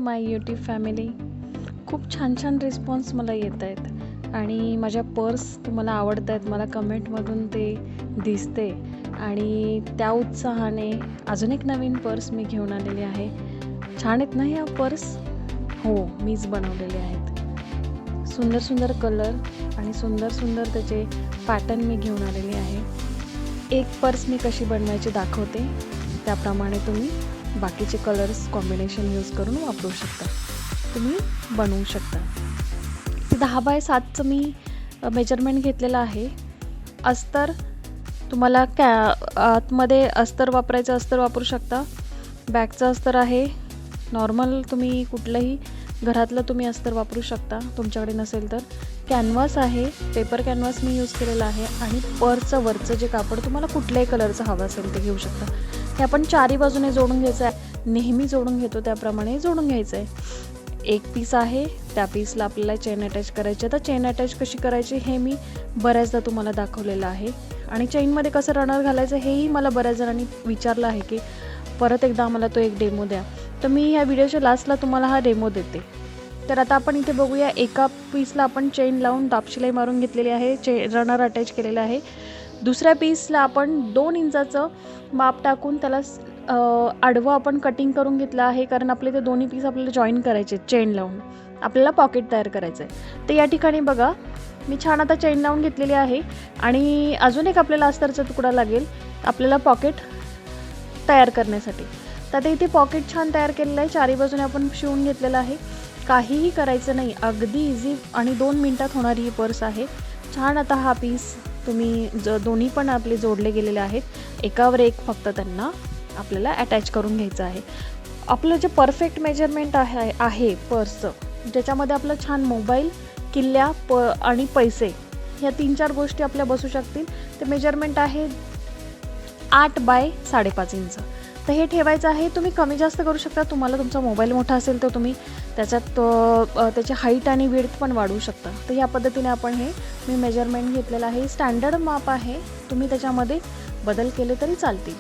माय YouTube family. खूप छान छान रिस्पॉन्स मला येत आहेत आणि माझ्या पर्स तुम्हाला आवडत आहेत, मला कमेंटमधून ते दिसते आणि त्या उत्साहाने अजून एक नवीन पर्स मी घेऊन आलेली आहे. छान आहेत ना ह्या पर्स? हो, मीच बनवलेले आहेत. सुंदर सुंदर कलर आणि सुंदर सुंदर त्याचे पॅटर्न मी घेऊन आलेले आहे. एक पर्स मी कशी बनवायची दाखवते, त्याप्रमाणे तुम्ही बाकीचे कलर्स कॉम्बिनेशन यूज करून वापरू शकता, तुम्ही बनवू शकता. 10x7चं मी मेजरमेंट घेतलेलं आहे. अस्तर तुम्हाला आतमध्ये अस्तर वापरायचं अस्तर वापरू शकता. बॅगचं अस्तर आहे. नॉर्मल तुम्ही कुठलंही घरातलं तुम्ही अस्तर वापरू शकता तुमच्याकडे नसेल तर. कॅनव्हास आहे, पेपर कॅनव्हास मी यूज केलेला आहे आणि पर्सचं वरचं जे कापड तुम्हाला कुठल्याही कलरचं हवं असेल ते घेऊ शकता. हे आपण चारी बाजूने जोडून घ्यायचं आहे. नेहमी जोडून घेतो त्याप्रमाणे जोडून घ्यायचं आहे. एक पीस आहे, त्या पीसला आपल्याला चेन अटॅच करायची. आता चेन अटॅच कशी करायची हे मी बऱ्याचदा तुम्हाला दाखवलेलं आहे आणि चेनमध्ये कसं रनर घालायचं हेही मला बऱ्याच जणांनी विचारलं आहे की परत एकदा आम्हाला तो एक डेमो द्या. तर मी ह्या व्हिडिओच्या लास्टला तुम्हाला हा डेमो देते. तर आता आपण इथे बघूया, एका पीसला आपण चेन लावून दाबशिलाई मारून घेतलेली आहे, रनर अटॅच केलेलं आहे. दुसऱ्या पीसला आपण 2 इंचाचं माप टाकून त्याला आडवं आपण कटिंग करून घेतलं आहे, कारण आपले ते दोन्ही पीस आपल्याला जॉईन करायचे. चेन लावून आपल्याला पॉकेट तयार करायचं आहे. तर या ठिकाणी बघा, मी छान आता चेन लावून घेतलेली आहे आणि अजून एक आपल्याला अस्तरचा तुकडा लागेल आपल्याला पॉकेट तयार करण्यासाठी. तर आता इथे पॉकेट छान तयार केलेलं आहे, चारी बाजूने आपण शिवून घेतलेलं आहे. काहीही करायचं नाही, अगदी इझी आणि 2 मिनटात होणारी ही पर्स आहे. छान आता हा पीस तुम्ही दोन्ही पण आपले जोडले गेलेले आहेत, एकावर एक फक्त त्यांना आपल्याला अटॅच करून घ्यायचं आहे. आपलं जे परफेक्ट मेजरमेंट आहे पर्सचं, ज्याच्यामध्ये आपलं छान मोबाईल, किल्ल्या आणि पैसे ह्या 3-4 गोष्टी आपल्या बसू शकतील. ते मेजरमेंट आहे 8x5.5 इंच. तर हे ठेवायचं आहे. तुम्ही कमी जास्त करू शकता. तुम्हाला तुमचा मोबाईल मोठा असेल तर तुम्ही त्याच्यात त्याची हाईट आणि विड्थ पण वाढवू शकता. तर ह्या पद्धतीने आपण हे मी मेजरमेंट घेतलेलं आहे. स्टँडर्ड माप आहे, तुम्ही त्याच्यामध्ये बदल केले तरी चालतील.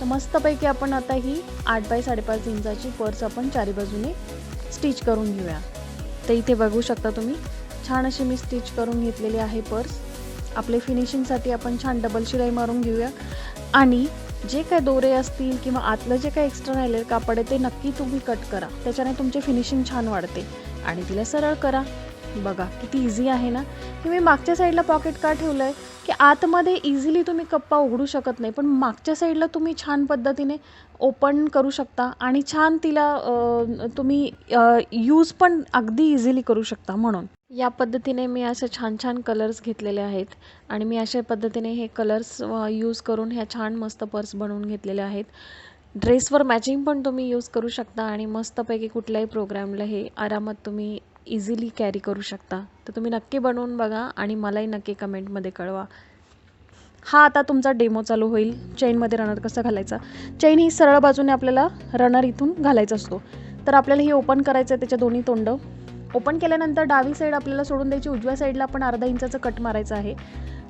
तर मस्तपैकी आपण आता ही 8x5.5 इंचाची पर्स आपण चारी बाजूने स्टिच करून घेऊया. तर इथे बघू शकता तुम्ही, छान अशी मी स्टिच करून घेतलेली आहे पर्स. आपले फिनिशिंगसाठी आपण छान डबल शिलाई मारून घेऊया आणि जे काय दोरे असतील किंवा आतलं जे काय एक्स्ट्रा राहिलेलं कापड आहे ते नक्की तुम्ही कट करा, त्याच्याने तुमचे फिनिशिंग छान वाढते. आणि तिला सरळ करा. बघा किती इझी आहे ना. मी मागच्या साईडला पॉकेट का ठेवलं आहे की आतमध्ये इझिली तुम्ही कप्पा उघडू शकत नाही, पण मागच्या साईडला तुम्ही छान पद्धतीने ओपन करू शकता आणि छान तिला तुम्ही यूज पण अगदी इझिली करू शकता. म्हणून या पद्धतीने मी असे छान छान कलर्स घेतलेले आहेत आणि मी अशा पद्धतीने हे कलर्स यूज करून ह्या छान मस्त पर्स बनवून घेतलेले आहेत. ड्रेसवर मॅचिंग पण तुम्ही यूज करू शकता आणि मस्तपैकी कुठल्याही प्रोग्रामला हे आरामात तुम्ही इझिली कॅरी करू शकता. तर तुम्ही नक्की बनवून बघा आणि मलाही नक्की कमेंटमध्ये कळवा. हा आता तुमचा डेमो चालू होईल. चेनमध्ये रनर कसं घालायचा. चेन ही सरळ बाजूने आपल्याला रनर इथून घालायचा असतो. तर आपल्याला ही ओपन करायचं आहे, त्याच्या दोन्ही तोंड ओपन केल्यानंतर डावी साईड आपल्याला सोडून द्यायची, उजव्या साईडला आपण अर्धा इंचाचं कट मारायचं आहे.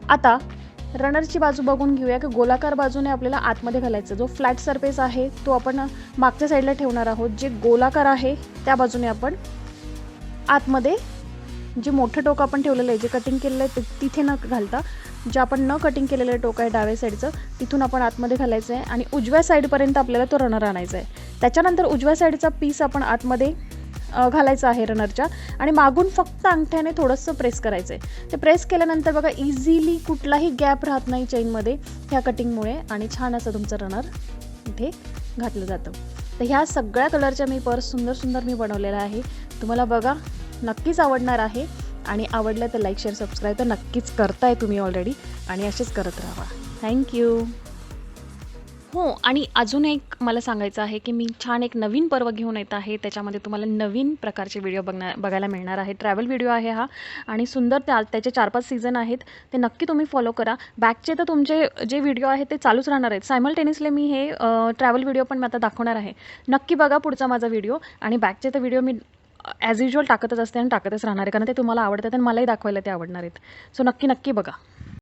आता रनरची बाजू बघून घेऊया की गोलाकार बाजूने आपल्याला आतमध्ये घालायचं. जो फ्लॅट सरफेस आहे तो आपण मागच्या साईडला ठेवणार आहोत. जे गोलाकार आहे त्या बाजूने आपण आतमध्ये जे मोठं टोक आपण ठेवलेलं आहे, जे कटिंग केलेलं आहे तिथे न घालता जे आपण न कटिंग केलेलं टोक आहे डाव्या साईडचं, तिथून आपण आतमध्ये घालायचं आहे आणि उजव्या साईडपर्यंत आपल्याला तो रनर आणायचा आहे. त्याच्यानंतर उजव्या साईडचा पीस आपण आतमध्ये घालायचं आहे रनरच्या आणि मागून फक्त अंगठ्याने थोडंसं प्रेस करायचं आहे. ते प्रेस केल्यानंतर बघा इझिली कुठलाही गॅप राहत नाही चेनमध्ये ह्या कटिंगमुळे आणि छान असं तुमचं रनर इथे घातलं जातं. तर ह्या सगळ्या कलरच्या मी पर्स सुंदर सुंदर मी बनवलेला आहे. तुम्हाला बघा नक्कीच आवडणार आहे आणि आवडलं तर लाईक, शेअर, सबस्क्राईब तर नक्कीच करताय तुम्ही ऑलरेडी आणि असेच करत राहा. थँक्यू. हो, आणि अजून एक मला सांगायचं आहे की मी छान एक नवीन पर्व घेऊन येत आहे. त्याच्यामध्ये तुम्हाला नवीन प्रकारचे व्हिडिओ बघायला मिळणार आहे. ट्रॅव्हल व्हिडिओ आहे हा आणि सुंदर त्याचे 4-5 सीझन आहेत. ते नक्की तुम्ही फॉलो करा. बॅकचे तर तुमचे जे व्हिडिओ आहेत ते चालूच राहणार आहेत. सायमल्टेनियसली मी हे ट्रॅव्हल व्हिडिओ पण मी आता दाखवणार आहे. नक्की बघा पुढचा माझा व्हिडिओ. आणि बॅकचे तर व्हिडिओ मी ॲज युजल टाकतच असते आणि टाकतच राहणार आहे, कारण ते तुम्हाला आवडतात आणि मलाही दाखवायला ते आवडणार आहेत. सो नक्की बघा.